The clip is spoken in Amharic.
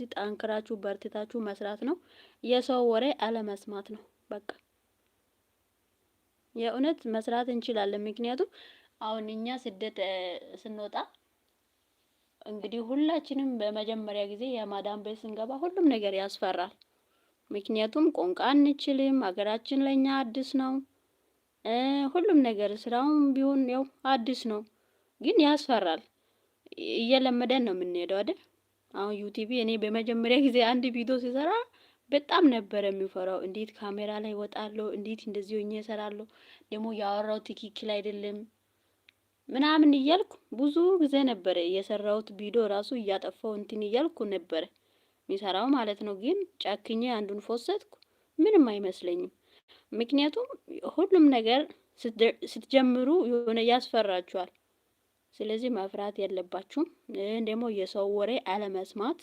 እንደዚህ ጠንክራችሁ በርትታችሁ መስራት ነው። የሰው ወሬ አለመስማት ነው። በቃ የእውነት መስራት እንችላለን። ምክንያቱም አሁን እኛ ስደት ስንወጣ እንግዲህ ሁላችንም በመጀመሪያ ጊዜ የማዳም ቤት ስንገባ ሁሉም ነገር ያስፈራል። ምክንያቱም ቋንቋ አንችልም፣ ሀገራችን ለኛ አዲስ ነው። ሁሉም ነገር ስራውም ቢሆን ያው አዲስ ነው፣ ግን ያስፈራል። እየለመደን ነው የምንሄደው አይደል? አሁን ዩቲዩብ እኔ በመጀመሪያ ጊዜ አንድ ቪዲዮ ሲሰራ በጣም ነበር የሚፈራው። እንዴት ካሜራ ላይ ወጣለሁ? እንዴት እንደዚህ ሆኜ እሰራለሁ? ደግሞ ያወራው ትክክል አይደለም ምናምን እያልኩ ብዙ ጊዜ ነበር የሰራሁት ቪዲዮ ራሱ እያጠፋው እንትን እያልኩ ነበር የሚሰራው ማለት ነው። ግን ጨክኜ አንዱን ፎሰትኩ፣ ምንም አይመስለኝም። ምክንያቱም ሁሉም ነገር ስትጀምሩ የሆነ ያስፈራችኋል። ስለዚህ መፍራት የለባችሁም። ደግሞ የሰው ወሬ አለመስማት